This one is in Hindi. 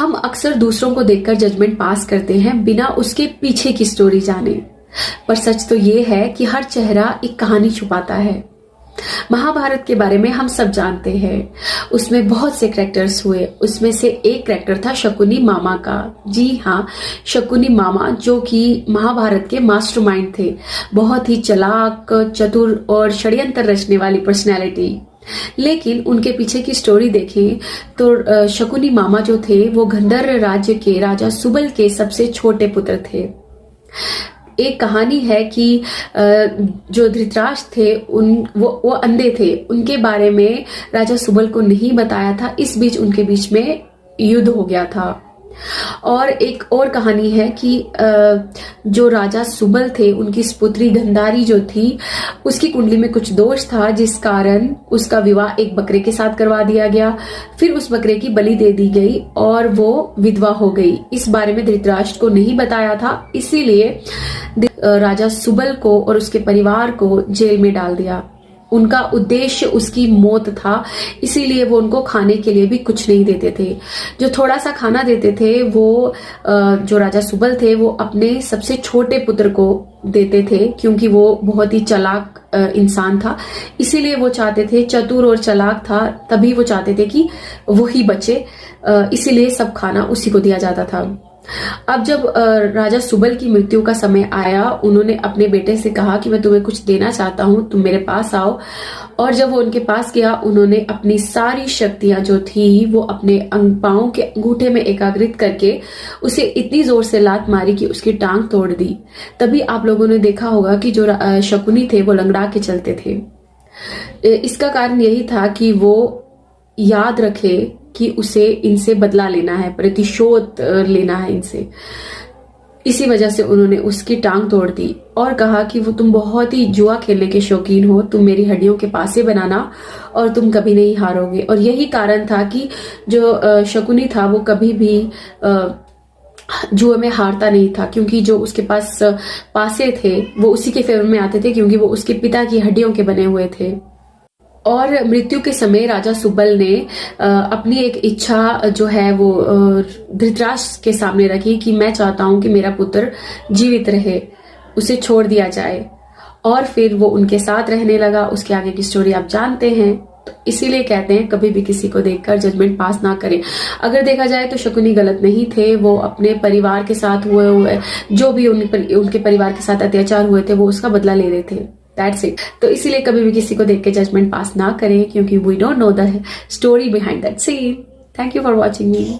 हम अक्सर दूसरों को देखकर जजमेंट पास करते हैं बिना उसके पीछे की स्टोरी जाने, पर सच तो ये है कि हर चेहरा एक कहानी छुपाता है। महाभारत के बारे में हम सब जानते हैं, उसमें बहुत से कैरेक्टर्स हुए। उसमें से एक कैरेक्टर था शकुनी मामा का। जी हाँ, शकुनी मामा, जो कि महाभारत के मास्टरमाइंड थे। बहुत ही चालाक, चतुर और षड्यंत्र रचने वाली पर्सनैलिटी। लेकिन उनके पीछे की स्टोरी देखें तो शकुनी मामा जो थे वो गंधर्व राज्य के राजा सुबल के सबसे छोटे पुत्र थे। एक कहानी है कि जो धृतराष्ट्र थे वो अंधे थे, उनके बारे में राजा सुबल को नहीं बताया था। इस बीच उनके बीच में युद्ध हो गया था। और एक और कहानी है कि जो राजा सुबल थे, उनकी पुत्री गंधारी जो थी, उसकी कुंडली में कुछ दोष था, जिस कारण उसका विवाह एक बकरे के साथ करवा दिया गया। फिर उस बकरे की बलि दे दी गई और वो विधवा हो गई। इस बारे में धृतराष्ट्र को नहीं बताया था, इसीलिए राजा सुबल को और उसके परिवार को जेल में डाल दिया। उनका उद्देश्य उसकी मौत था, इसीलिए वो उनको खाने के लिए भी कुछ नहीं देते थे। जो थोड़ा सा खाना देते थे वो जो राजा सुबल थे वो अपने सबसे छोटे पुत्र को देते थे, क्योंकि वो बहुत ही चालाक इंसान था। इसीलिए वो चाहते थे, चतुर और चालाक था, तभी वो चाहते थे कि वो ही बचे, इसीलिए सब खाना उसी को दिया जाता था। अब जब राजा सुबल की मृत्यु का समय आया, उन्होंने अपने बेटे से कहा कि मैं तुम्हें कुछ देना चाहता हूं, तुम मेरे पास आओ। और जब वो उनके पास गया, उन्होंने अपनी सारी शक्तियां जो थी वो अपने पांव के अंगूठे में एकाग्रित करके उसे इतनी जोर से लात मारी कि उसकी टांग तोड़ दी। तभी आप लोगों ने देखा होगा कि जो शकुनी थे वो लंगड़ा के चलते थे। इसका कारण यही था कि वो याद रखे कि उसे इनसे बदला लेना है, प्रतिशोध लेना है इनसे। इसी वजह से उन्होंने उसकी टांग तोड़ दी और कहा कि वो तुम बहुत ही जुआ खेलने के शौकीन हो, तुम मेरी हड्डियों के पासे बनाना और तुम कभी नहीं हारोगे। और यही कारण था कि जो शकुनी था वो कभी भी जुए में हारता नहीं था, क्योंकि जो उसके पास पासे थे वो उसी के फेवर में आते थे, क्योंकि वो उसके पिता की हड्डियों के बने हुए थे। और मृत्यु के समय राजा सुबल ने अपनी एक इच्छा जो है वो धृतराष्ट्र के सामने रखी कि मैं चाहता हूं कि मेरा पुत्र जीवित रहे, उसे छोड़ दिया जाए। और फिर वो उनके साथ रहने लगा। उसके आगे की स्टोरी आप जानते हैं। तो इसीलिए कहते हैं कभी भी किसी को देखकर जजमेंट पास ना करें। अगर देखा जाए तो शकुनी गलत नहीं थे, वो अपने परिवार के साथ हुए जो भी उनके परिवार के साथ अत्याचार हुए थे वो उसका बदला ले रहे थे। That's it. तो इसीलिए कभी भी किसी को देख के जजमेंट पास ना करें, क्योंकि we don't know the story behind that scene. Thank you for watching me.